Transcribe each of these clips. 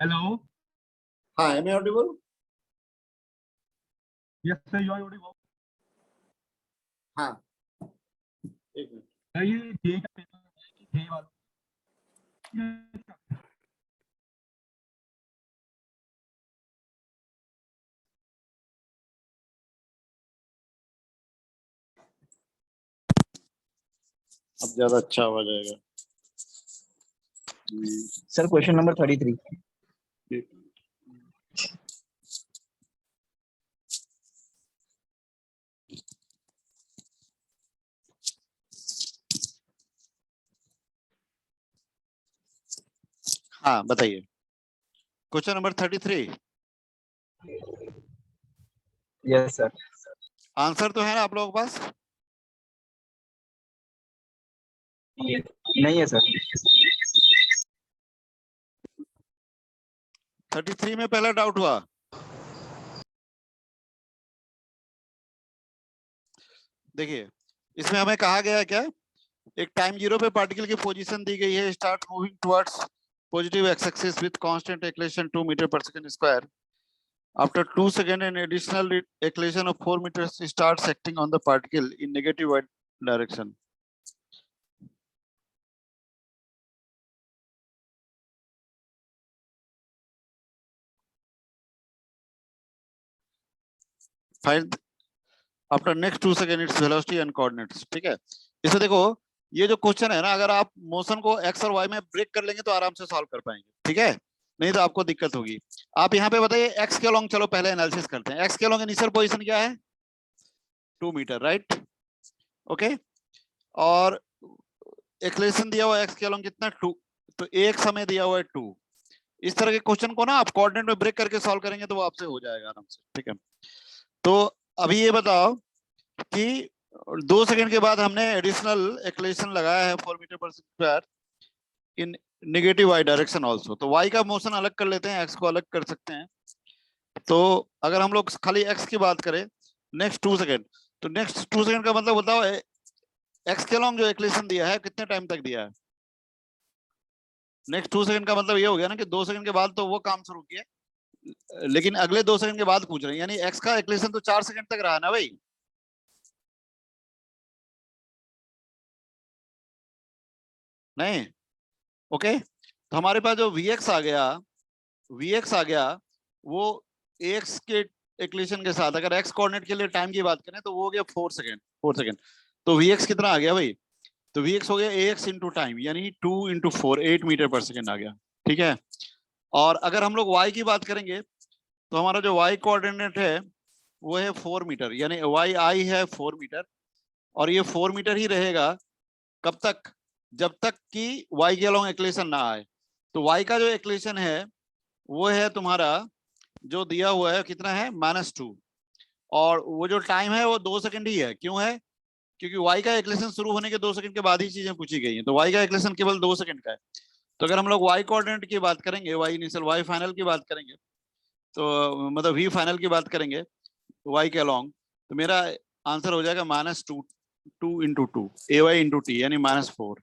Hello. Hi, am I audible? Yes, sir, you are audible. हाँ, एक minute. Sir, ये जे का पेपर है कि जे वाला? अब ज्यादा अच्छा आवाज आएगा। Sir question number 33। हाँ, बताइए। Question number 33। Yes sir. Answer तो है ना आप लोगों के पास? नहीं है सर। 33 में पहला डाउट हुआ। देखिए, इसमें हमें कहा गया है क्या, एक टाइम जीरो पे पार्टिकल की पोजीशन दी गई है, start moving towards positive X axis with constant acceleration 2 metre per second square. After 2 seconds, an additional acceleration of 4 meters starts acting on the particle in negative y direction. Find after next 2 seconds its velocity and coordinates. ठीक है, इसमें देखो, ये जो question है ना, अगर आप मोशन को x और y में ब्रेक कर लेंगे तो आराम से सॉल्व कर पाएंगे। ठीक है, नहीं तो आपको दिक्कत होगी। आप यहाँ पे बताइए x के अलोंग, चलो पहले एनालिसिस करते हैं। x के अलोंग इनिशियल पोजीशन क्या है? 2 मीटर, राइट? ओके, और एक्सेलरेशन दिया हुआ x के अलोंग कितना? 2। तो एक समय दिया हुआ है 2। इस तरह के क्वेश्चन को ना आप कोऑर्डिनेट में ब्रेक करके सॉल्व करेंगे तो वो आपसे हो जाएगा आराम से। ठीक है, तो अभी ये बताओ कि 2 सेकंड के बाद हमने एडिशनल एक्सेलरेशन लगाया है 4 मीटर पर स्क्वायर इन नेगेटिव वाई डायरेक्शन ऑल्सो। तो वाई का मोशन अलग कर लेते हैं, एक्स को अलग कर सकते हैं। तो अगर हम लोग खाली एक्स की बात करें, नेक्स्ट 2 सेकंड, तो नेक्स्ट 2 सेकंड का मतलब बताओ, एक्स के लॉन्ग जो एक्सेलरेशन दिया है कितने टाइम तक दिया है? नेक्स्ट 2 सेकंड का मतलब ये हो गया ना कि 2 सेकंड के बाद तो वो काम शुरू किया, लेकिन अगले 2 सेकंड के बाद पूछ रहे हैं, यानी एक्स का एक्सेलरेशन तो 4 सेकंड तक रहा ना भाई। नहीं, ओके, तो हमारे पास जो Vx आ गया, Vx आ गया, वो x के एक्सेलरेशन के साथ, अगर x कोऑर्डिनेट के लिए टाइम की बात करें तो वो हो गया 4 सेकंड। 4 सेकंड, तो Vx कितना आ गया भाई? तो Vx हो गया ax इंटू टाइम, यानी 2 इंटू 4, 8 मीटर पर सेकंड आ गया। ठीक है, और अगर हम लोग y की बात करेंगे तो हमारा जो y कोऑर्डिनेट है वो है 4 मीटर, यानी y आई है 4 मीटर, और ये 4 मीटर ही रहेगा कब तक? जब तक कि y के अलोंग एक्सेलरेशन ना आए। तो y का जो एक्सेलरेशन है वो है तुम्हारा, जो दिया हुआ है कितना है? -2, और वो जो टाइम है वो 2 सेकंड ही है। क्यों है? क्योंकि y का एक्सेलरेशन शुरू होने के 2 सेकंड के बाद ही चीजें पूछी गई हैं, तो y का एक्सेलरेशन केवल 2 सेकंड का है। तो अगर हम लोग y कोऑर्डिनेट की बात करेंगे, y इनिशियल, y फाइनल की बात करेंगे, तो मतलब v फाइनल की बात करेंगे y के अलोंग, तो मेरा आंसर हो जाएगा -2, 2 इंटू 2, ay इंटू टी, यानी -4।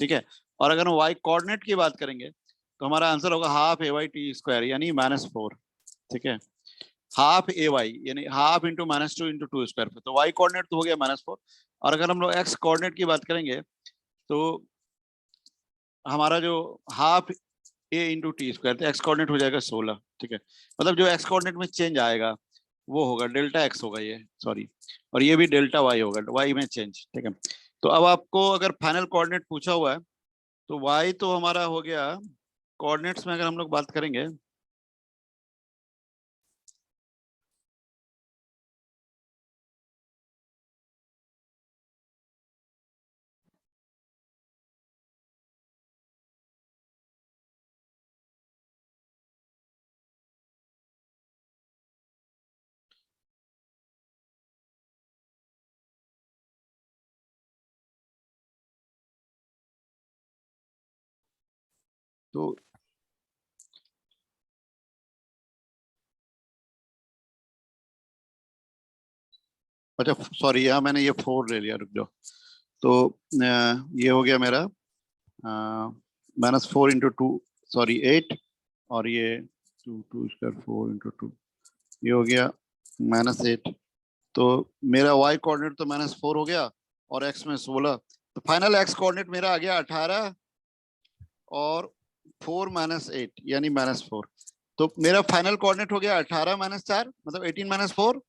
ठीक है, और अगर हम y कोऑर्डिनेट की बात करेंगे तो हमारा आंसर होगा हाफ ay टी स्क्वायर, यानी -4। ठीक है, हाफ ay यानी हाफ इंटू -2 इंटू 2 स्क्वायर पे, तो y कोऑर्डिनेट तो हो गया -4। और अगर हम लोग x कोऑर्डिनेट की बात करेंगे तो हमारा जो half a into T square, तो x कोऑर्डिनेट हो जाएगा 16। ठीक है, मतलब जो x कोऑर्डिनेट में चेंज आएगा वो होगा डेल्टा x होगा, ये सॉरी, और ये भी डेल्टा y होगा, y में चेंज। ठीक है, तो अब आपको अगर फाइनल कोऑर्डिनेट पूछा हुआ है तो y तो हमारा हो गया, कोऑर्डिनेट्स में अगर हम लोग बात करेंगे तो अच्छा सॉरी, यहाँ मैंने ये 4 ले लिया, रुक जाओ। तो ये हो गया मेरा -4 इंटू 2, सॉरी 8, और ये 2 स्क्वायर 4 इंटू 2, ये हो गया -8। तो मेरा y कोऑर्डिनेट तो -4 हो गया और x में 16, तो फाइनल x कोऑर्डिनेट मेरा आ गया 18 और 4 -8 यानी -4। तो मेरा फाइनल कोऑर्डिनेट हो गया 18 - 4 मतलब 18 - 4।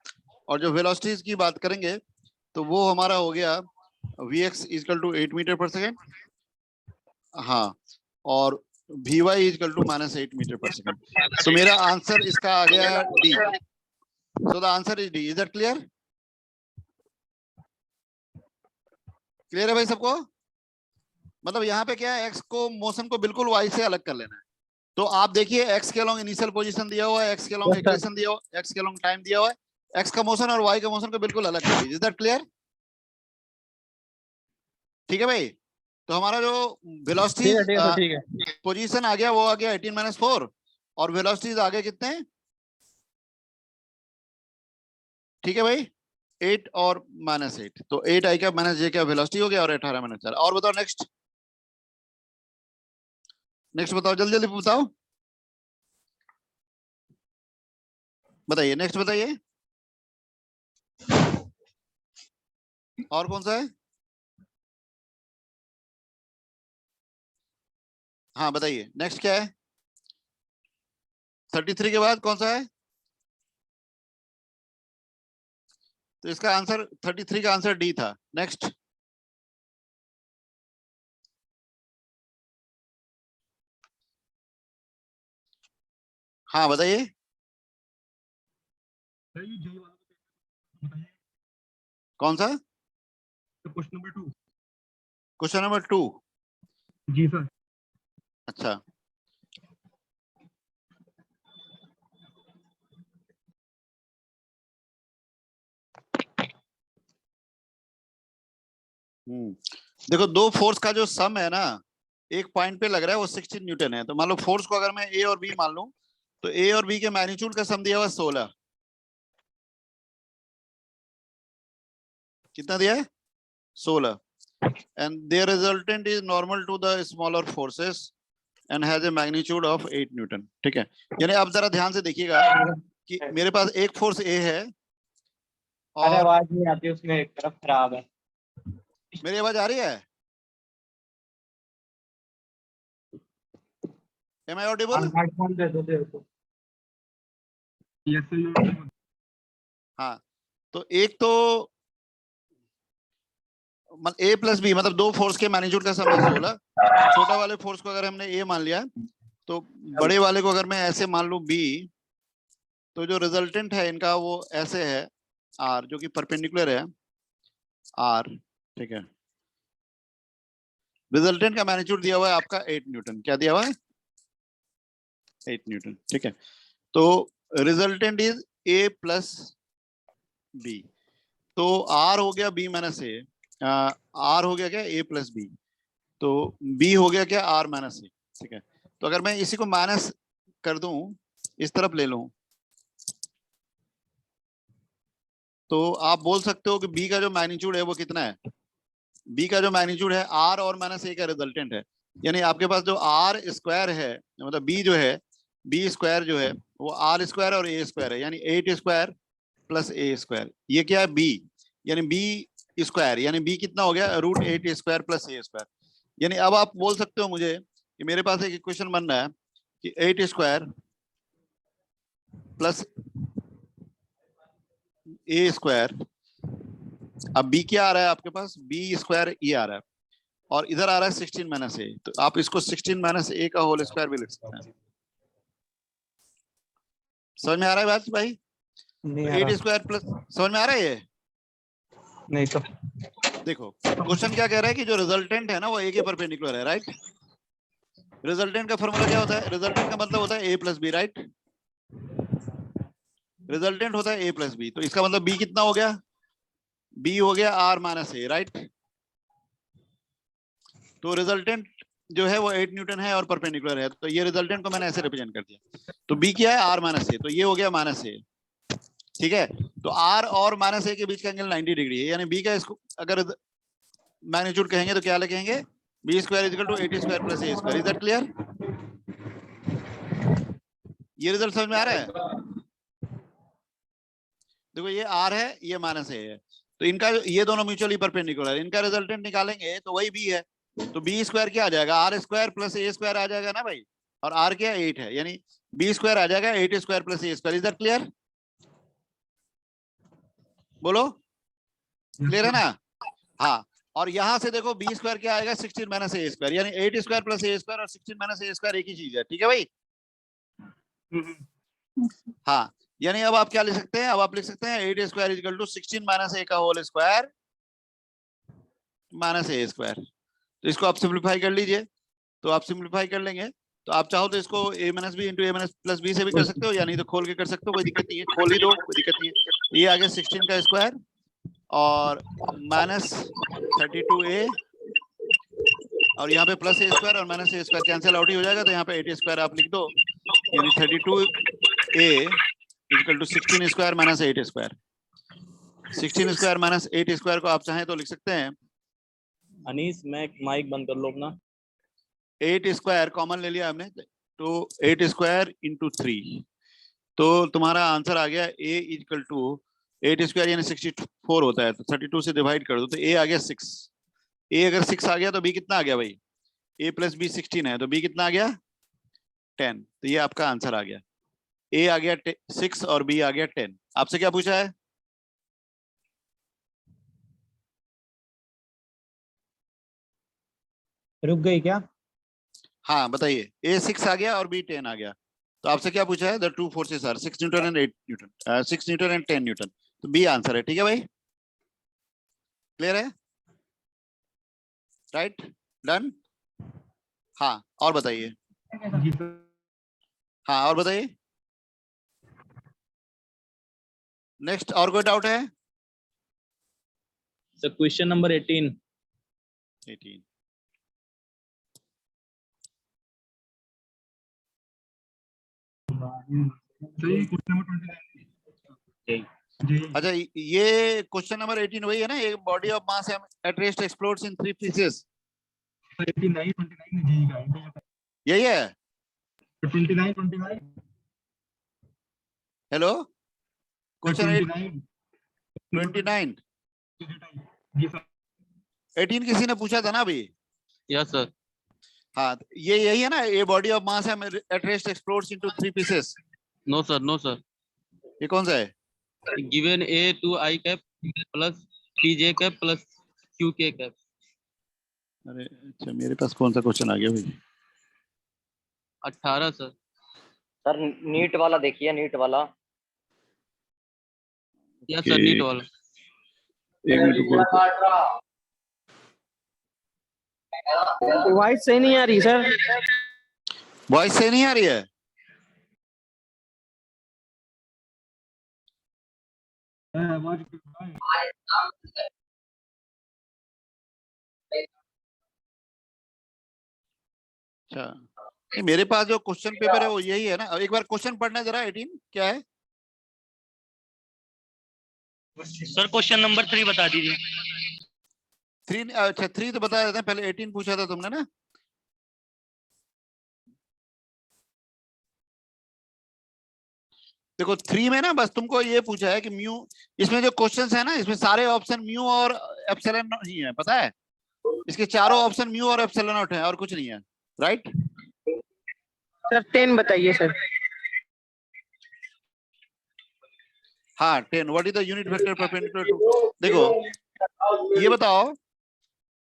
और जो वेलोसिटीज की बात करेंगे तो वो हमारा हो गया vx = 8 मीटर पर सेकेंड, हाँ, और vy = -8 मीटर पर सेकेंड। तो मेरा आंसर इसका आ गया D. So the answer is D. Is that clear? Clear है भाई सबको? मतलब यहाँ पे क्या है, x को मोशन को बिल्कुल y से अलग कर लेना है। तो आप देखिए x के अलोंग इनिशियल पोजीशन दिया हुआ है, x के अलोंग एक्सेलरेशन दिया हुआ है, x के अलोंग टाइम दिया हुआ है, x का मोशन और y का मोशन को बिल्कुल अलग कर दीजिए। Is that clear? ठीक है भाई। तो हमारा जो वेलोसिटी पोजीशन आ गया वो आ गया 18 - 4 और वेलोसिटीज आ गए कितने? ठीक है भाई, 8 और -8। तो 8 आई का -j का वेलोसिटी हो गया और 18 - 4। और बताओ नेक्स्ट, नेक्स्ट बताओ, जल्दी जल्दी बताओ, बताइए नेक्स्ट बताइए। और कौन सा है? हाँ बताइए नेक्स्ट क्या है? 33 के बाद कौन सा है? तो इसका आंसर 33 का आंसर डी था। नेक्स्ट, हाँ बताइए। सर ये J वाला तो बताइए। कौन सा? Question number 2। Question number 2। जी सर। अच्छा, देखो दो फोर्स का जो सम है ना, एक पॉइंट पे लग रहा है वो 16 न्यूटन है। तो मान लो फोर्स को अगर मैं ए और बी मान लूं तो ए और बी के मैग्नीट्यूड का सम दिया हुआ 16। कितना दिया है? 16। And their resultant is normal to the smaller forces and has a magnitude of 8 newton. ठीक है, यानी अब जरा ध्यान से देखिएगा कि मेरे पास एक फोर्स ए है अरे और आवाज नहीं आती, उसमें एक तरफ खराब है। मेरी आवाज आ रही है? Am I audible? हेडफोन दे दो तेरे को। Yes sir, you are. हाँ, तो एक तो ए प्लस बी मतलब दो फोर्स के मैग्नीट्यूड का सम है 16। छोटा वाले फोर्स को अगर हमने ए मान लिया तो बड़े वाले को अगर मैं ऐसे मान लूं बी, तो जो रिजल्टेंट है इनका वो ऐसे है आर, जो कि परपेंडिकुलर है आर। ठीक है, रिजल्टेंट का मैग्नीट्यूड दिया हुआ है आपका 8 न्यूटन। क्या दिया हुआ है? 8 न्यूटन। ठीक है, तो resultant is A plus B. तो आर हो गया बी माइनस ए, आर हो गया क्या? A plus B. तो बी हो गया क्या? R minus A. ठीक है, तो अगर मैं इसी को माइनस कर दूं, इस तरफ ले लूं, तो आप बोल सकते हो कि बी का जो मैग्नीट्यूड है वो कितना है? बी का जो मैग्नीट्यूड है आर और माइनस ए का रिजल्टेंट है। यानी आपके पास जो आर स्क्वायर है, मतलब बी जो है, बी स्क्वायर जो है वो आर स्क्वायर और ए स्क्वायर है, यानी 8 स्क्वायर प्लस ए स्क्वायर। ये क्या है? बी, यानी बी स्क्वायर, यानी बी कितना हो गया? √8 स्क्वायर प्लस ए स्क्वायर। यानी अब आप बोल सकते हो मुझे कि मेरे पास एक इक्वेशन बन रहा है कि 8 स्क्वायर प्लस ए स्क्वायर। अब बी क्या आ रहा है आपके पास? बी स्क्वायर ये आ रहा है और इधर आ रहा है 16 माइनस ए। तो आप इसको 16 माइनस ए का होल स्क्वायर भी लिख सकते हैं। समझ में आ रहा है बात भाई? नहीं तो आ 8 रहा। स्क्वायर प्लस, समझ में आ रहा है ये? नहीं तो देखो क्वेश्चन क्या कह रहा है कि जो रिजल्टेंट है ना वो ए के परपेंडिकुलर है, राइट? रिजल्टेंट का फॉर्मूला क्या होता है? रिजल्टेंट का मतलब होता है ए प्लस बी, राइट? रिजल्टेंट होता है ए प्लस बी, तो इसका मतलब बी कितना हो गया? बी हो गया आर माइनस ए, राइट? तो रिजल्टेंट जो है वो 8 न्यूटन है और परपेंडिकुलर है, तो ये रिजल्टेंट को मैंने ऐसे रिप्रेजेंट कर दिया। तो बी क्या है? आर माइनस ए, तो ये हो गया माइनस ए। ठीक है, तो आर और माइनस ए के बीच का एंगल 90 डिग्री है, यानी बी का इसको अगर मैग्नीट्यूड कहेंगे तो क्या लिखेंगे? B square equal to 8 square plus A square. Is that clear? ये रिजल्ट समझ में आ रहा है? देखो ये आर है, ये माइनस ए है, तो इनका ये दोनों म्यूचुअली परपेंडिकुलर, इनका रिजल्टेंट निकालेंगे तो वही बी है, तो बी स्क्वायर क्या आ जाएगा, R square plus A square आ जाएगा ना भाई, और आर क्या 8 है, यानी बी स्क्वायर आ जाएगा 8 square plus A square. Is that clear? बोलो क्लियर है ना? हाँ, और यहां से देखो बी स्क्वायर क्या आएगा 16 माइनस ए स्क्वायर, यानी 8 स्क्वायर प्लस ए स्क्वायर और 16 माइनस ए स्क्वायर एक ही चीज है। ठीक है भाई? हाँ, यानी अब आप क्या लिख सकते हैं, अब आप लिख सकते हैं 8 स्क्वायर इक्वल टू 16 माइनस ए का होल स्क्वायर माइनस ए स्क्वायर। तो इसको आप सिंप्लीफाई कर लीजिए, तो आप सिंप्लीफाई कर लेंगे, तो आप चाहो तो इसको a minus B into A minus plus B से भी कर सकते हो, या नहीं तो खोल के कर सकते हो, कोई दिक्कत नहीं है, खोल ही दो, कोई दिक्कत नहीं है। ये आ गया 16 का स्क्वायर और माइनस 32a, और यहाँ पे प्लस ए स्क्वायर और माइनस ए स्क्वायर कैंसिल आउट ही हो जाएगा, तो यहाँ पे 8 स्क्वायर आप लिख दो, यानी 32a equal to 16 square minus 8 square. 16 square minus 8 square को आप चाहें तो लिख सकते हैं, अनीस मैं माइक बंद कर लो अपना। 8 स्क्वायर कॉमन ले लिया हमने, तो 8 स्क्वायर इंटू 3, तो तुम्हारा आंसर आ गया a इक्वल टू 8 स्क्वायर यानी 64 होता है, तो 32 से डिवाइड कर दो, तो a आ गया 6। a अगर 6 आ गया तो b कितना आ गया भाई, a प्लस b 16 है, तो b कितना आ गया 10, तो ये आपका आंसर आ गया, a आ गया 6 और b आ गया 10। आपसे क्या पूछा है? रुक गई क्या? हाँ बताइए, a 6 आ गया और b 10 आ गया, तो आपसे क्या पूछा है? The two forces are 6 newton and 8 newton, 6 newton and 10 newton, तो b आंसर है। ठीक है भाई, क्लियर है? Right, done. हाँ और बताइए, जी सर। हाँ और बताइए, नेक्स्ट और कोई डाउट है? Sir question number 18। 18 सही, क्वेश्चन नंबर 29। जी अच्छा, ये क्वेश्चन नंबर 18 वही है ना, एक body of mass at rest explodes in 3 pieces, 89 29 जी का यही है? 29 29 हेलो, क्वेश्चन 29 29 जी सर। 18 किसी ने पूछा था ना अभी? Yes sir. हाँ, ये यही है ना, a body of mass at rest explodes into 3 pieces. No sir, no sir. ये कौन सा है? Given a to i cap plus pj cap प्लस qk कैप। अरे अच्छा, मेरे पास कौन सा क्वेश्चन आ गया भाई? 18 सर। सर नीट वाला देखिए, नीट वाला। यस सर, नीट वाला। एक मिनट रुको, वॉइस सही नहीं आ रही सर। वॉइस सही नहीं आ रही है? आवाज अच्छा, नहीं मेरे पास जो क्वेश्चन पेपर है वो यही है ना, एक बार क्वेश्चन पढ़ना जरा। 18 क्या है? सर क्वेश्चन नंबर 3 बता दीजिए। 3? अच्छा 3 तो बता देते हैं, पहले 18 पूछा था तुमने ना। देखो 3 में ना बस तुमको ये पूछा है कि म्यू, इसमें जो क्वेश्चंस है ना, इसमें सारे ऑप्शन म्यू और एप्सिलॉन ही है, पता है? इसके चारों ऑप्शन म्यू और एप्सिलॉन नॉट है, और कुछ नहीं है, राइट? सर 10 बताइए सर। हाँ 10, what is the unit vector perpendicular to, देखो ये बताओ,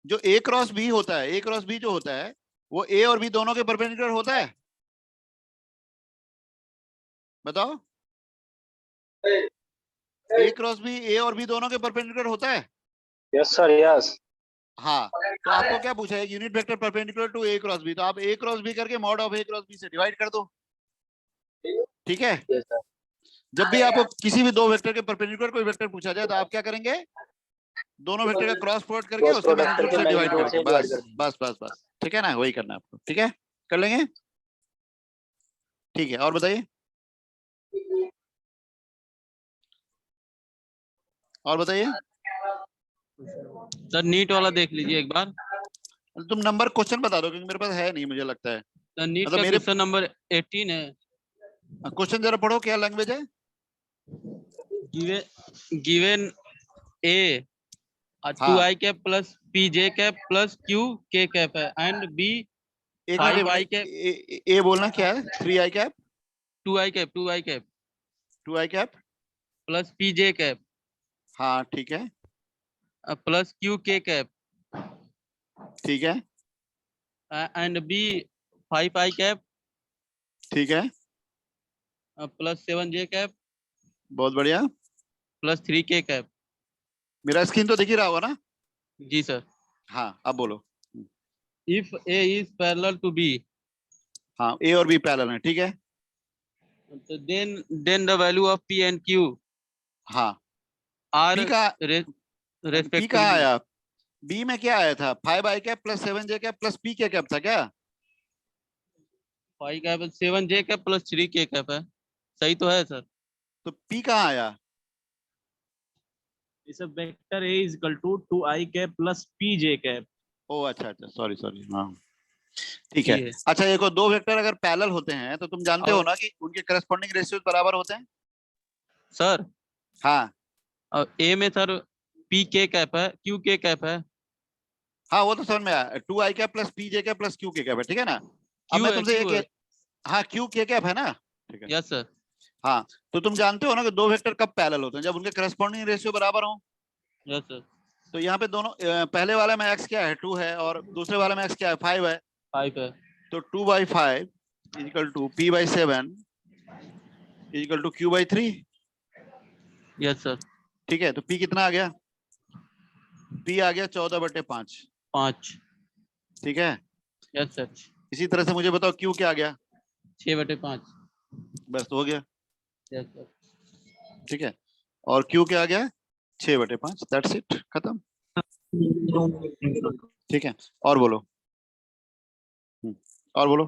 जो a क्रॉस b होता है, a क्रॉस b जो होता है वो a और b दोनों के परपेंडिकुलर होता है? बताओ, a क्रॉस b a और b दोनों के परपेंडिकुलर होता है? Yes sir, yes. हाँ, तो आपको क्या पूछा है? Unit vector perpendicular to a cross b, तो आप a क्रॉस b करके mod of a cross b से डिवाइड कर दो, ठीक है? जब भी आपको किसी भी दो वेक्टर के परपेंडिकुलर कोई वेक्टर पूछा जाए तो आप क्या करेंगे? दोनों वेक्टर का क्रॉस प्रोडक्ट करके क्रॉस उसके प्रोडक्ट मैग्नीट्यूड करके से डिवाइड मैग्नीट्यूड करके, से डिवाइड बस कर बस बस बस, ठीक है ना? वही करना है आपको, ठीक है? कर लेंगे, ठीक है। और बताइए, और बताइए। सर नीट वाला देख लीजिए एक बार। तुम नंबर क्वेश्चन बता दो, क्योंकि मेरे पास है नहीं, मुझे लगता है। सर नीट मतलब का मेरे क्वेश्चन नंबर 18 है। क्वेश्चन जरा पढ़ो, क्या लैंग्वेज है? given A हाँ। 2i cap plus pj cap plus qk cap है and B एक 5i मिनट, cap ए बोलना क्या है? 3i cap 2i cap 2i cap plus pj cap हाँ ठीक है plus qk cap ठीक है and B 5i cap ठीक है, plus 7j cap बहुत बढ़िया। plus 3k cap। मेरा स्क्रीन तो दिख ही रहा होगा ना? जी सर। हाँ अब बोलो। If A is parallel to B, हाँ ए और बी पैरेलल है, ठीक है। so then the value of P and Q हाँ are पी का पी respectively कहाँ आया? बी में क्या आया था? 5i cap plus 7j cap plus P के कैप था क्या? 5 cap 7j cap plus 3k cap है, सही तो है सर? तो पी कहाँ आया? इस vector A is equal to 2i cap plus pj cap। ओ अच्छा अच्छा, सॉरी सॉरी, हाँ ठीक है। ये। अच्छा एक और दो वेक्टर अगर पैरेलल होते हैं तो तुम जानते हो और- ना कि उनके करस्पॉन्डिंग रेशियोज बराबर होते हैं। सर हाँ और A में सर pk कैप है qk कैप है। हाँ वो तो समझ में आया, 2i कैप प्लस पीजे कैप प्लस क्यू के कैप है, ठीक है ना। अब Q मैं है, तुमसे Q है। एक, हाँ क्यू के कैप है ना, ठीक है। Yes sir. हाँ तो तुम जानते हो ना कि दो वेक्टर कब पैरेलल होते हैं? जब उनके करस्पॉन्डिंग रेशियो बराबर हो। Yes sir. तो यहाँ पे दोनों पहले वाले में x क्या है 2 है और दूसरे वाले में x क्या है 5 है। 5 है। तो 2/5 equal to p/7 equal to q/3। Yes sir. ठीक है, तो p कितना आ गया? p आ गया 14/5। 5। ठीक है, यस सर। इसी तरह से मुझे बताओ q क्या आ गया? 6/5। बस हो गया, यस सर। ठीक है। और q क्या आ गया? 6/5। दैट्स इट, खत्म। ठीक है, और बोलो। और बोलो।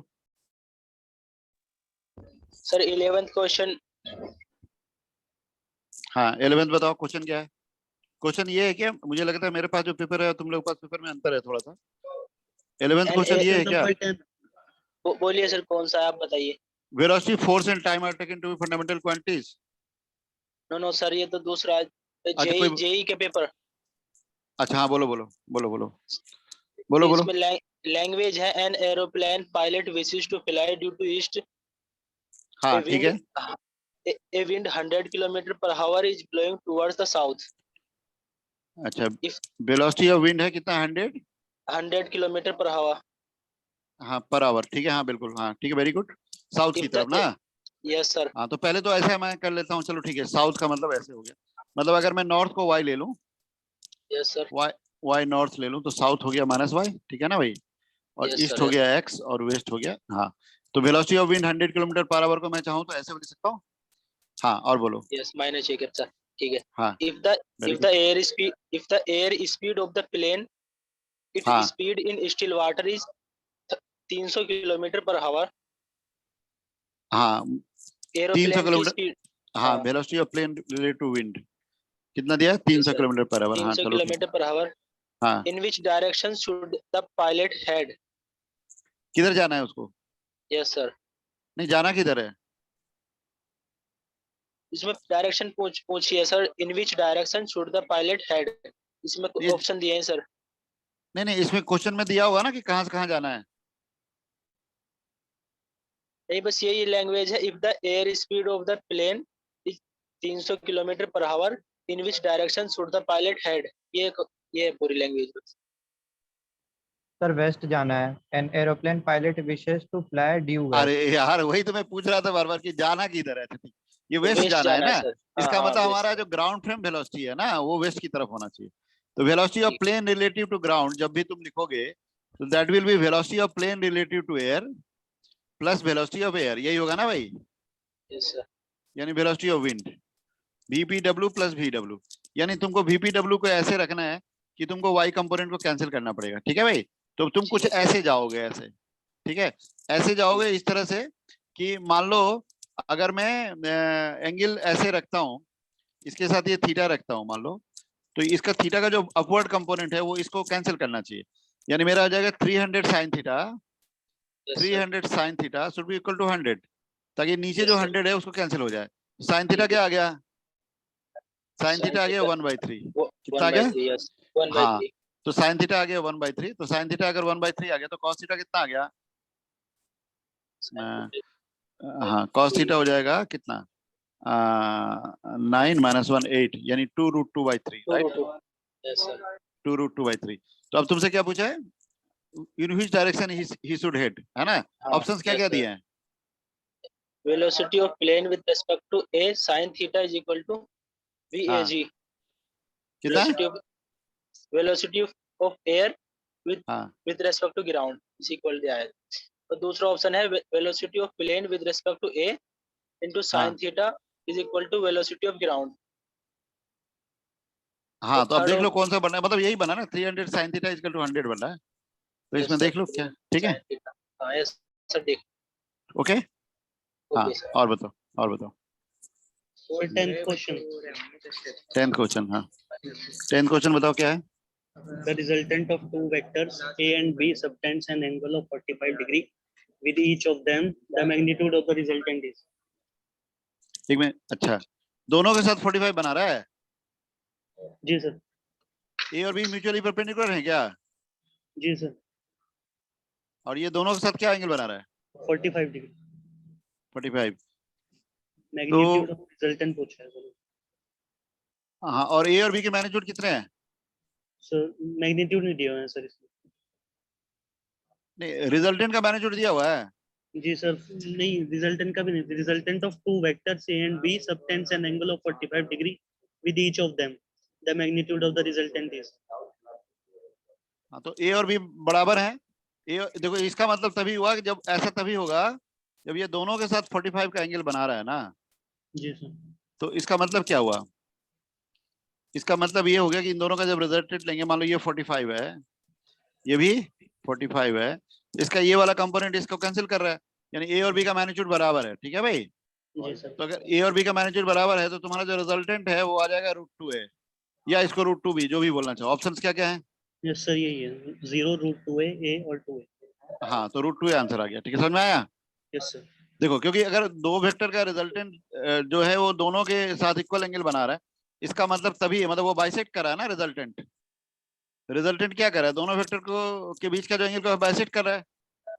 Sir 11th question. हाँ 11th बताओ, क्वेश्चन क्या है? क्वेश्चन ये है कि मुझे लगता है मेरे पास जो पेपर है तुम लोग के पास पेपर में अंतर है थोड़ा सा। 11th क्वेश्चन ये है क्या? बोलिए सर कौन सा है, आप बताइए। Velocity, force and time are taken to be fundamental quantities. No no sir, ये तो दूसरा कोई- जेई के पेपर। अच्छा हाँ बोलो बोलो बोलो बोलो बोलो बोलो। इसमें लैंग्वेज है an aeroplane pilot wishes to fly due to east. हाँ ठीक है, A wind 100 km/h is blowing towards the south. अच्छा If वेलोसिटी ऑफ विंड है कितना? 100 km/h. हाँ पर आवर, ठीक है, हाँ बिल्कुल, हाँ ठीक है, वेरी गुड। साउथ की If तरफ the- ना? Yes sir. हाँ तो पहले तो ऐसे मैं कर लेता हूँ, चलो ठीक है। साउथ का मतलब ऐसे हो गया, मतलब अगर मैं नॉर्थ को वाई ले लूँ, Yes sir. वाई नॉर्थ ले लूँ तो साउथ हो गया -y, ठीक है ना भाई। और Yes, ईस्ट sir, हो yes. गया x और वेस्ट हो गया, हाँ। तो वेलोसिटी ऑफ विंड 100 km/h को मैं चाहूँ तो ऐसे लिख सकता हूँ। हाँ और बोलो। Yes, minus check sir. ठीक है। हाँ If the very if the air speed of the plane, its हाँ speed in still water is 300 km/h. हाँ 300 एरोप्लेन की किलोमीटर, स्पीड हाँ हाँ। Velocity of plane related to wind कितना दिया? 300 sir. km/h। हाँ 300 चलो ठीक है। km/h. हाँ In which direction should the pilot head? किधर जाना है उसको? Yes sir. नहीं जाना किधर है? इसमें डायरेक्शन पूछिए sir. In which direction should the pilot head? इसमें ये- ऑप्शन दिए हैं सर। नहीं नहीं, इसमें क्वेश्चन में दिया होगा ना कि कहाँ से कहाँ जाना है। नहीं बस यही लैंग्वेज है। If the air speed of the plane is 300 km/h, in which direction should the pilot head? ये पूरी लैंग्वेज। सर वेस्ट जाना है। An aeroplane pilot wishes to fly due west. अरे यार वही तो मैं पूछ रहा था बार बार कि जाना किधर है। ये वेस्ट जाना है ना, सर। इसका मतलब हमारा जो ग्राउंड फ्रेम वेलोसिटी है ना वो वेस्ट की तरफ होना चाहिए। तो velocity of plane relative to ground जब भी तुम लिखोगे तो that will be velocity of plane relative to air plus velocity of air, यही होगा ना भाई? Yes sir. यानी velocity of wind VPW plus VW। यानी तुमको VPW को ऐसे रखना है कि तुमको y कंपोनेंट को कैंसिल करना पड़ेगा, ठीक है भाई? तो तुम कुछ ऐसे जाओगे, ऐसे, ठीक है, ऐसे जाओगे इस तरह से कि मान लो अगर मैं एंगल ऐसे रखता हूँ, इसके साथ ये थीटा रखता हूँ मान लो, तो इसका थीटा का जो अपवर्ड कंपोनेंट है वो इसको कैंसिल करना चाहिए। यानी मेरा आ जाएगा 300 sin theta, 300 sin theta should be equal to 100। ताकि नीचे Yes, जो sir. 100 है उसको कैंसिल हो जाए। साइन थीटा क्या आ गया? साइन थीटा आ गया 1/3। कितना आ गया? 1/3, yes. 1/3. हाँ, तो साइन थीटा आ गया 1/3। तो साइन थीटा अगर 1/3 आ गया तो कॉस थीटा कितना आ गया? हाँ, कॉस थीटा हो जाएगा कितना? 9 - 1 8, यानी 2√2/3, राइट? 2 yes sir. 2√2/3। तो अब तुमसे क्या पूछा है? In which direction he should head, है ना? हाँ, ऑप्शंस क्या yes, क्या sir. दिए हैं? Velocity of plane with respect to a sin theta is equal to VAG. कितना है? Velocity of air with हाँ, with respect to ground is equal to है। तो दूसरा ऑप्शन है velocity of plane with respect to a into sin हाँ, theta is equal to velocity of ground। हाँ, तो अब third देख लो कौन सा बना है, मतलब यही बना ना, 300 sin थीटा इक्वल टू 100 बना है। तो इसमें देख लो क्या, ठीक है? sin theta। हाँ yes sir, देख। ओके, हाँ, ओके सर। और बताओ, और बताओ। 10th question. 10th क्वेश्चन, हाँ, 10th क्वेश्चन बताओ क्या है? The resultant of two vectors A and B subtends an angle of 45 degree with each of them. The magnitude of the resultant is. एक minute, अच्छा, दोनों के साथ 45 बना रहा है? जी सर। ए और बी म्यूचुअली परपेंडिकुलर है क्या? जी सर। और ये दोनों के साथ क्या एंगल बना रहा है? 45 डिग्री। 45। मैग्नीट्यूड ऑफ रिजल्टेंट पूछा है सर। हाँ, और ए और बी के मैग्नीट्यूड कितने हैं? सर मैग्नीट्यूड नहीं दिया हुआ है सर इसमें। नहीं, रिजल्टेंट का मैग्नीट्यूड दिया हुआ है। जी सर, नहीं रिजल्टेंट का भी नहीं। Resultant of two vectors A and B subtends an angle of 45 degree with each of them. The magnitude of the resultant is. हाँ, तो ए और बी बराबर हैं। ए, देखो इसका मतलब तभी हुआ कि जब ऐसा तभी होगा जब ये दोनों के साथ 45 का एंगल बना रहा है ना। जी सर। तो इसका मतलब क्या हुआ? इसका मतलब ये हो गया कि इन दोनों का जब रिजल्टेंट लेंगे, मान लो ये 45 है, ये भी 45 है, इसका ये वाला कंपोनेंट इसको कैंसिल कर रहा है, यानी ए और बी का मैग्नीट्यूड बराबर है। ठीक है भाई? जी सर। तो अगर ए और बी का मैग्नीट्यूड बराबर है तो तुम्हारा जो रिजल्टेंट है वो आ जाएगा √2a, या इसको √2b, जो भी बोलना चाहो। ऑप्शंस क्या क्या है? यस सर, यही है 0 √2a a और 2a। हाँ, तो √2a आंसर आ गया। ठीक है, समझ में आया? Yes sir. देखो, क्योंकि अगर दो वेक्टर का रिजल्टेंट जो है वो दोनों के साथ इक्वल एंगल बना रहा है, इसका मतलब तभी है, मतलब वो बाइसेक्ट कर रहा है ना। रिजल्टेंट रिजल्टेंट क्या कर रहा है? दोनों वेक्टर को के बीच का जो एंगल को बाइसेक्ट कर रहा है।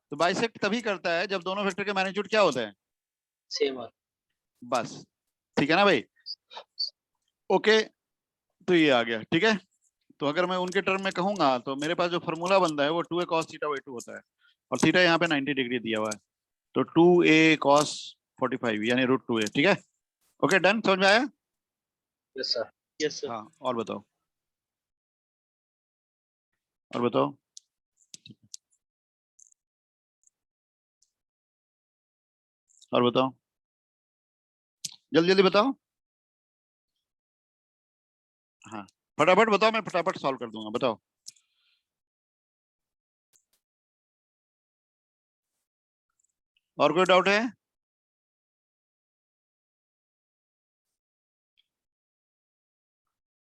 तो बाइसेक्ट तभी करता है जब दोनों वेक्टर के मैग्नीट्यूड क्या होते हैं? सेम। बस, ठीक है ना भाई? ओके, तो ये आ गया। ठीक है, तो अगर मैं उनके टर्म में कहूंगा तो मेरे पास जो फॉर्मूला बनता है वो 2a cos θ/2 होता है, और थीटा यहाँ पे 90 डिग्री दिया हुआ है, तो 2a cos 45 यानी √2a। ठीक है, ओके, डन, समझ में आया? Yes sir. Yes sir. हाँ, और बताओ, और बताओ। और बताओ, जल्दी जल्दी बताओ। हाँ, फटाफट बताओ, मैं फटाफट सॉल्व कर दूंगा। बताओ। और कोई डाउट है?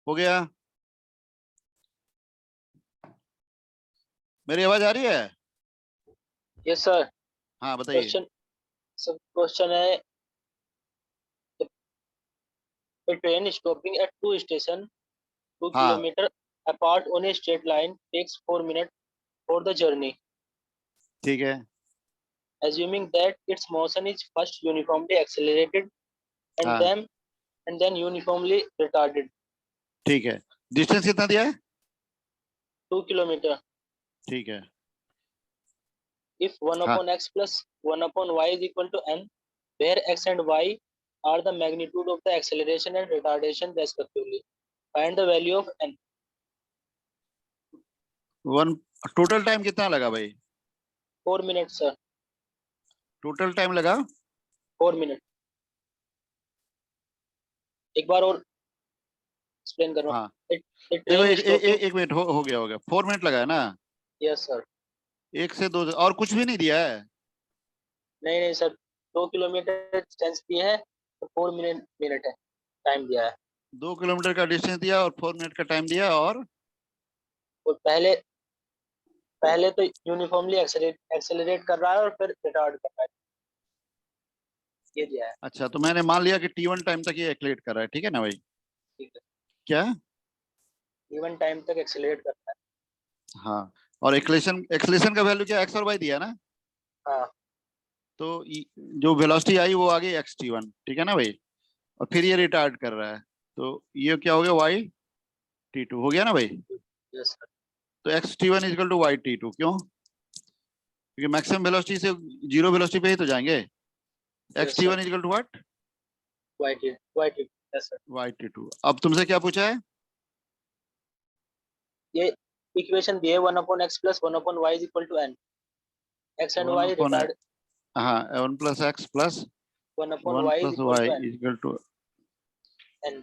हो गया? मेरी आवाज आ रही है? Yes sir. हाँ, बताइए। क्वेश्चन है, a train stopping at two station 2 हाँ, kilometer apart on a straight line takes 4 minutes for the journey, ठीक है, assuming that its motion is first uniformly accelerated and हाँ, then uniformly retarded। ठीक है। Distance कितना दिया है? 2 kilometer। ठीक है, If 1 हाँ, upon x plus 1 upon y is equal to n, where x and y are the magnitude of the acceleration and retardation respectively, find the value of n। One. Total time कितना लगा भाई? 4 minutes sir. Total time लगा 4 minutes। एक बार और explain कर रहा हाँ, हूँ। देखो, एक मिनट, हो गया 4 मिनट लगा है ना? Yes sir. 1 से 2 और कुछ भी नहीं दिया है? नहीं सर, 2 किलोमीटर डिस्टेंस दिया है तो 4 मिनट है टाइम दिया है। 2 किलोमीटर का डिस्टेंस दिया और 4 मिनट का टाइम दिया। और पहले तो यूनिफॉर्मली एक्सेलरेट कर रहा है और फिर रिटार्ड कर रहा है। ये दिया है। अच्छा, तो मैंने मान लिया कि T1 टाइम तक ये एक्सेलरेट कर रहा है, ठीक है ना भाई? ठीक है, क्या? इवन टाइम तक एक्सेलरेट करता है। हाँ, और एक्सेलेरेशन का वैल्यू क्या, x और y दिया है ना? हाँ, तो जो वेलोसिटी आई वो आ गई xt1, ठीक है ना भाई? और फिर ये रिटार्ड कर रहा है, तो ये क्या हो गया, yt2 हो गया ना भाई? Yes sir. तो xt1 is equal to yt2, क्यों? क्योंकि मैक्सिमम वेलोसिटी से जीरो वेलोसिटी पे ही तो जाएंगे। Yes, xt1 is equal to what? YT, yes sir. yt2। अब तुमसे क्या पूछा है? ये इक्वेशन दिए 1/x plus 1/y is equal to n, x and one y upon, रिटार्ड हाँ, 1 plus x plus 1 1/y is plus equal y to n, is equal to n,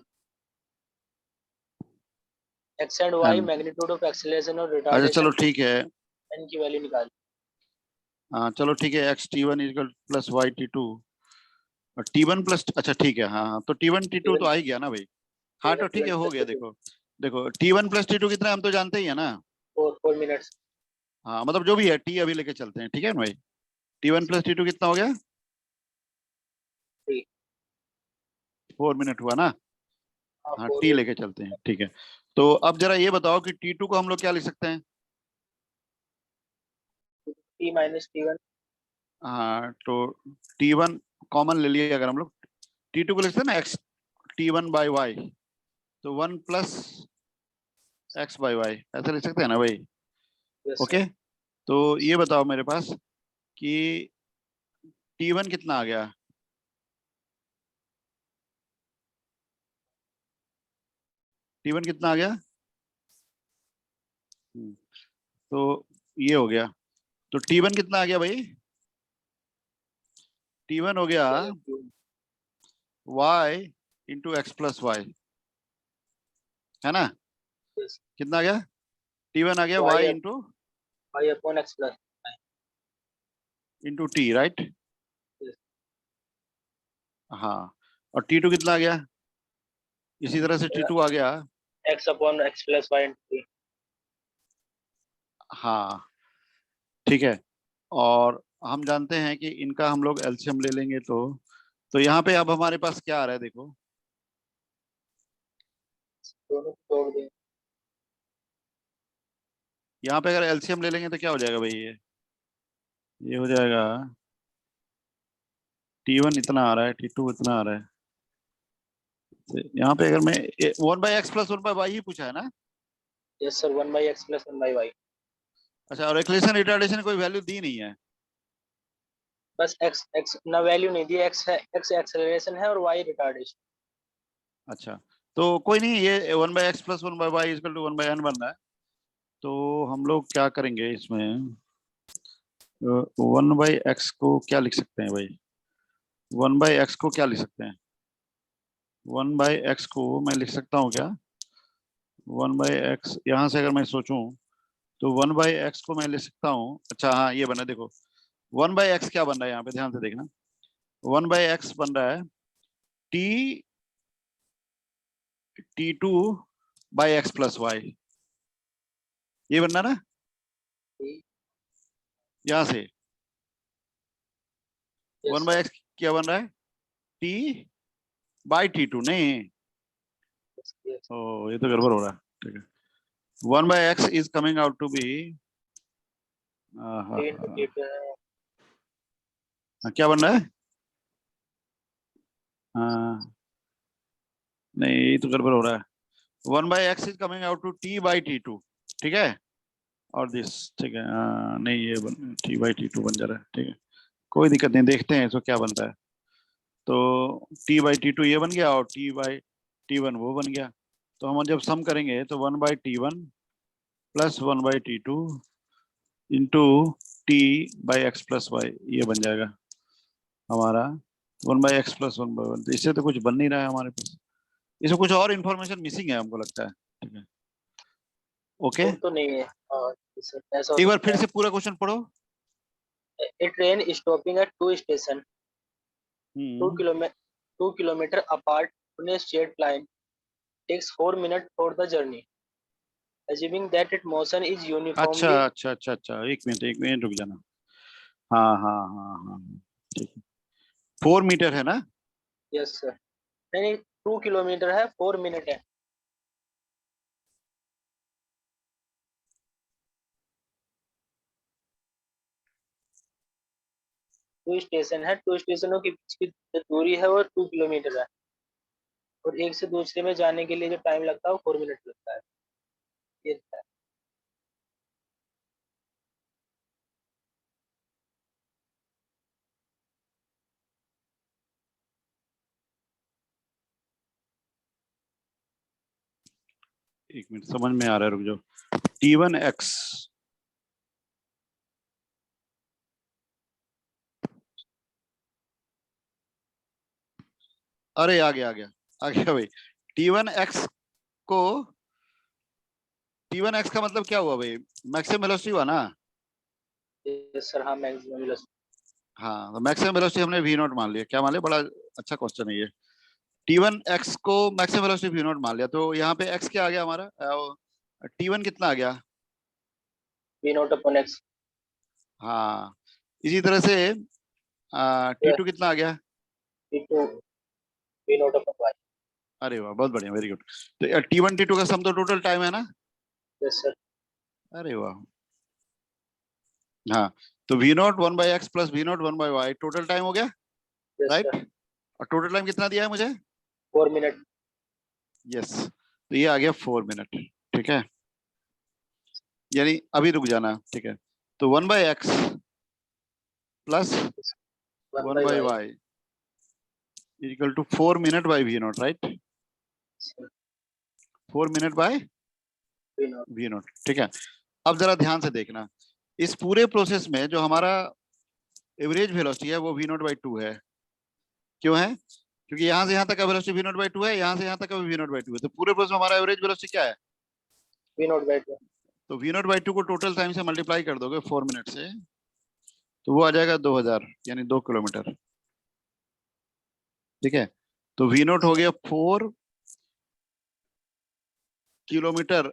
x and y n। Magnitude of acceleration और अच्छा चलो retardation, ठीक है, n की value निकाल। हाँ चलो ठीक है, xt1 is equal plus yt2 और t1 प्लस, अच्छा ठीक है, हाँ हाँ, तो t1 t2 तो आ ही गया ना भाई? हाँ तो ठीक है, हो गया। देखो देखो, t1 प्लस t2 कितना है हम तो जानते ही है ना? 4 मिनट्स। हाँ मतलब जो भी है, t अभी लेके चलते हैं, ठीक है ना भाई? t1 प्लस t2 कितना हो गया? 4 मिनट हुआ ना? हाँ, t लेके चलते हैं, ठीक है। तो अब जरा ये बताओ कि t2 को हम लोग क्या लिख सकते हैं? t minus t1। हाँ, तो t1 कॉमन ले लिए अगर हम लोग, t2 को लिखते हैं ना x t1 बाई वाई, तो 1 प्लस x बाई वाई, ऐसे लिख सकते हैं ना भाई? ओके, तो ये बताओ मेरे पास कि t1 कितना आ गया? t1 कितना आ गया? तो ये हो गया, तो t1 कितना आ गया भाई? t1 हो गया y into x plus y, है ना? कितना आ गया? t1 आ गया y into y upon x plus into t, right? हाँ, और t2 कितना आ गया? इसी तरह से t2 आ गया, x upon x plus y into t। हाँ ठीक है। और हम जानते हैं कि इनका हम लोग एलसीएम ले लेंगे, तो यहाँ पे अब हमारे पास क्या आ रहा है, देखो दोनों को तोड़ दें। यहाँ पे अगर एलसीएम ले लेंगे तो क्या हो जाएगा भाई? ये हो जाएगा, t1 इतना आ रहा है, t2 इतना आ रहा है। तो यहाँ पे अगर मैं 1/x प्लस 1/y ही पूछा है ना? Yes sir, 1/x plus 1/y। अच्छा, और एक्सेलरेशन रिटार्डेशन कोई वैल्यू दी नहीं है? बस x ना वैल्यू नहीं दी, x है, x एक्सेलरेशन है और y रिटार्डेशन। अच्छा, तो कोई नहीं, ये 1/x plus 1/y equal to 1/n बन रहा है। तो हम लोग क्या करेंगे इसमें, 1/x को क्या लिख सकते हैं भाई? 1/x को क्या लिख सकते हैं? 1/x को मैं लिख सकता हूँ क्या? 1/x यहाँ से अगर मैं सोचूं तो 1/x को मैं लिख सकता हूँ, अच्छा हाँ ये बना, देखो 1/x क्या बन रहा है यहाँ पे, ध्यान से देखना। 1/x बन रहा है t t2 by x plus y, ये बनना ना यहाँ से। 1/x क्या बन रहा है? t बाई t2, नहीं, ओ ये तो गड़बड़ हो रहा है, ठीक है। 1/x is coming out to be, क्या बन रहा है? हाँ, नहीं ये तो गड़बड़ हो रहा है। 1/x is coming out to t by t2, ठीक है, और दिस, ठीक है, नहीं ये t बाई t2 बन जा रहा है, ठीक है, कोई दिक्कत नहीं, देखते हैं इसको क्या बनता है। तो t बाई t2 ये बन गया और t बाई t1 वो बन गया। तो हम जब सम करेंगे तो 1/t1 plus 1/t2 into t by x plus y, ये बन जाएगा हमारा 1/x प्लस 1/1। तो इससे तो कुछ बन नहीं रहा है हमारे पास, इसमें कुछ और इन्फॉर्मेशन मिसिंग है हमको लगता है, ठीक है। ओके, तो नहीं है। ऐसा हो एक बार सकता फिर है। से पूरा क्वेश्चन पढ़ो। A train stopping at two station 2 kilometer apart on a straight line takes 4 minutes for the journey. Assuming that its motion is अच्छा uniformly अच्छा अच्छा अच्छा, एक मिनट रुक जाना। हाँ हाँ हाँ हाँ, ठीक है। 4 मीटर है ना? यस सर, नहीं 2 किलोमीटर है, 4 मिनट है। टू स्टेशन है, 2 स्टेशनों के बीच की जो दूरी है वो 2 किलोमीटर है, और एक से दूसरे में जाने के लिए जो टाइम लगता है वो 4 मिनट लगता है। ये है। एक मिनट, समझ में आ रहा है, रुक जाओ। T1x अरे आ गया भाई। T1x को, T1x का मतलब क्या हुआ भाई? मैक्सिमम वेलोसिटी हुआ ना? यस सर, हाँ मैक्सिमम वेलोसिटी। हाँ, तो मैक्सिमम वेलोसिटी हमने v नॉट मान लिया। क्या मान लिया? बड़ा अच्छा क्वेश्चन है ये। T1x को मैक्सिमम वेलोसिटी v नॉट मान लिया, तो यहाँ पे x क्या आ गया हमारा? T1 कितना आ गया? v not upon x। हाँ, इसी तरह से T2 कितना आ गया? v2 v not upon y। अरे वाह, बहुत बढ़िया, वेरी गुड। तो T1 T2 का सम तो टोटल टाइम है ना? Yes sir. अरे वाह। हाँ, तो v not 1/x plus v not 1/y total time हो गया, यस राइट? सर, और टोटल टाइम कितना दिया है मुझे? 4 मिनट। यस, तो ये आ गया 4 मिनट। ठीक है, यानी अभी रुक जाना। ठीक है, तो 1/x plus 1/y equal to 4 minute by v naught, right? 4 minute by v naught. ठीक है, अब जरा ध्यान से देखना, इस पूरे प्रोसेस में जो हमारा एवरेज वेलोसिटी है वो v नॉट बाई 2 है। क्यों है? क्योंकि यहाँ से यहाँ तक का वेलोसिटी v नॉट बाई 2 है, यहाँ से यहाँ तक का v नॉट बाई 2 है, तो पूरे प्रोसेस में हमारा एवरेज वेलोसिटी क्या है? v not by 2। तो v नॉट बाई 2 को टोटल टाइम से मल्टीप्लाई कर दोगे 4 मिनट से, तो वो आ जाएगा 2000, यानी 2 किलोमीटर। ठीक है, तो v नॉट हो गया 4 किलोमीटर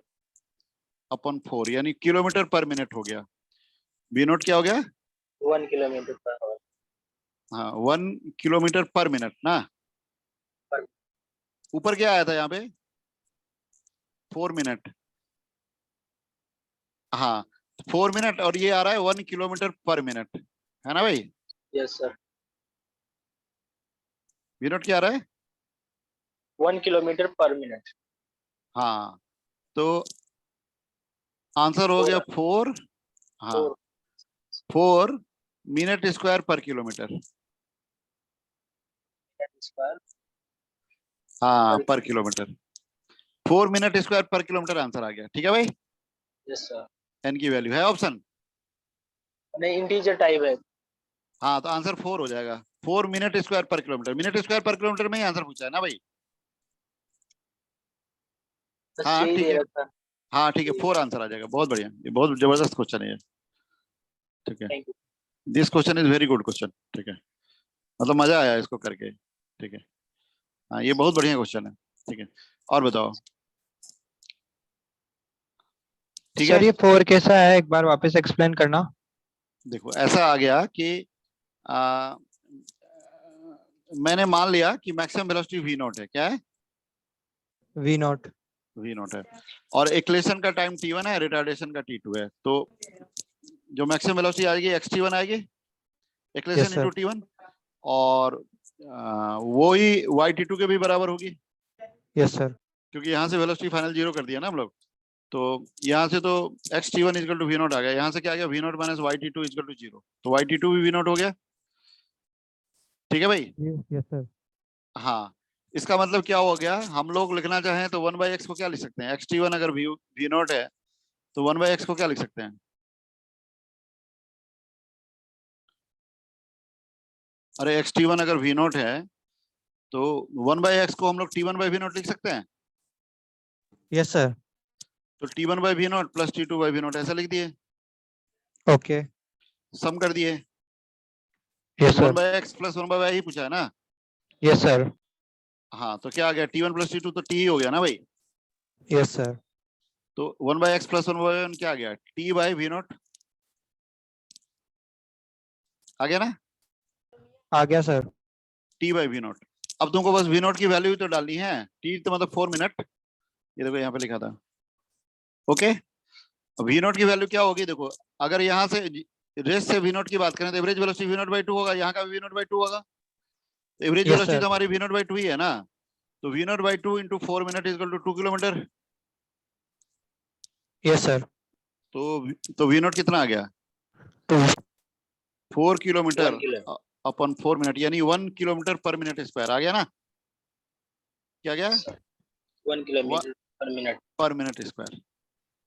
अपन 4, यानी किलोमीटर पर मिनट हो गया। v नॉट क्या हो गया? 1 किलोमीटर पर आवर। हाँ, 1 किलोमीटर पर मिनट ना। पर- ऊपर क्या आया था यहाँ पे? 4 मिनट। हाँ, 4 मिनट, और ये आ रहा है 1 किलोमीटर पर मिनट, है ना भाई? यस सर, v नॉट क्या आ रहा है? 1 किलोमीटर पर मिनट। हाँ, तो आंसर हो गया 4। हाँ, 4 मिनट स्क्वायर पर किलोमीटर। स्क्वायर। हाँ, पर किलोमीटर। 4 मिनट स्क्वायर पर किलोमीटर आंसर आ गया। ठीक है भाई, यस सर, एन की वैल्यू है ऑप्शन। नहीं इंटीजर टाइप है। हाँ, तो आंसर 4 हो जाएगा। 4 मिनट स्क्वायर पर किलोमीटर, मिनट स्क्वायर पर किलोमीटर में ही आंसर पूछा है ना भाई? बस हाँ यही ठीक दे है, रखा। हाँ ठीक है, 4 आंसर आ जाएगा। बहुत बढ़िया, ये बहुत जबरदस्त क्वेश्चन है ये। ठीक है, thank you. This question is very good question. ठीक है, मतलब मजा आया इसको करके। ठीक है, हाँ, ये बहुत बढ़िया क्वेश्चन है। ठीक है, और बताओ। ठीक है, सर ये 4 कैसा है, एक बार वापस एक्सप्लेन करना। देखो ऐसा आ गया कि आ, मैंने मान लिया कि मैक्सिमम वेलोसिटी v नॉट है। क्या है? v not. v नॉट है, और एक्लेशन का टाइम t1 है, रिटार्डेशन का t2 है, तो जो मैक्सिमम वेलोसिटी आएगी xt1 आएगी, एक्लेशन सर। इनटू t1, और वो ही yt2 के भी बराबर होगी, यस सर। क्योंकि यहाँ से वेलोसिटी फाइनल 0 कर दिया ना हम लोग। तो यहाँ से तो xt1 इक्वल टू v नॉट आ गया, यहाँ से क्या आ गया? v naught minus yt2 equal to 0, तो yt2 भी v नॉट हो गया। ठीक है भाई? Yes sir. हाँ, इसका मतलब क्या हो गया? हम लोग लिखना चाहें तो 1/x को क्या लिख सकते हैं? xt1 अगर v नॉट है तो 1/x को क्या लिख सकते हैं? अरे xt1 अगर v नॉट है तो 1/x को हम लोग t1/v नॉट लिख सकते हैं। Yes sir. तो t1/v not plus t2/v not ऐसा लिख दिए, ओके। सम कर दिए। Yes sir. 1/x plus 1/y ही पूछा है ना? Yes sir. हाँ, तो क्या आ गया? t1 प्लस t2 तो t ही हो गया ना भाई? Yes sir. तो 1/x प्लस 1/y क्या आ गया? t/v नॉट आ गया ना? आ गया sir. T by v naught. अब तुमको बस वी नॉट की वैल्यू तो डालनी है, टी तो मतलब 4 मिनट, ये देखो यहाँ पे लिखा था। ओके, वी नॉट की वैल्यू क्या होगी देखो, अगर यहाँ से रेस से वी नॉट की बात करें तो average velocity v naught by 2 होगा, यहाँ का वी नॉट बाई 2 होगा, एवरेज Yes, वेलोसिटी sir. तो हमारी वी नॉट बाई 2 ही है ना, तो v naught by 2 into 4 minute is equal to 2 kilometre. Yes, sir. तो वी नॉट कितना आ गया, 2. 4 किलोमीटर 1 किलो अपन 4 मिनट, यानी 1 किलोमीटर पर मिनट स्क्वायर आ गया ना, क्या गया 1 किलोमीटर पर मिनट। पर मिनट स्क्वायर।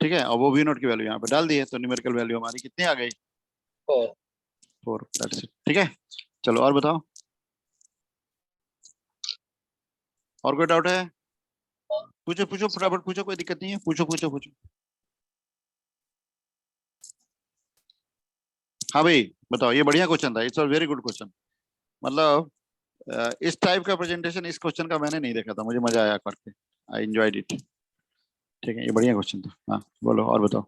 ठीक है, और वो वी नॉट की वैल्यू यहाँ पे डाल दी है, तो न्यूमेरिकल वैल्यू हमारी कितनी आ गई 4। 4। That's it. ठीक है, चलो और बताओ, और कोई डाउट है? पूछो पूछो फटाफट पूछो, कोई दिक्कत नहीं है, पूछो पूछो पूछो। हाँ भाई बताओ, ये बढ़िया क्वेश्चन था, it's a very good question. मतलब इस टाइप का प्रेजेंटेशन इस क्वेश्चन का मैंने नहीं देखा था, मुझे मजा आया करके, आई एंजॉयड इट। ठीक है, ये बढ़िया क्वेश्चन था। हाँ बोलो और बताओ,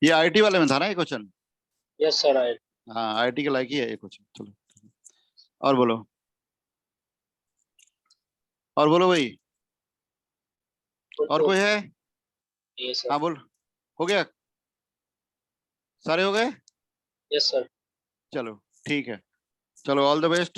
ये आईटी वाले में था ना ये क्वेश्चन? यस सर, आई हाँ आईटी के लायक ही है ये क्वेश्चन। चलो और बोलो, और बोलो भाई, और कोई है? यस हाँ सर, बोल, हो गया, सारे हो गए? Yes sir. चलो ठीक है, चलो ऑल द बेस्ट।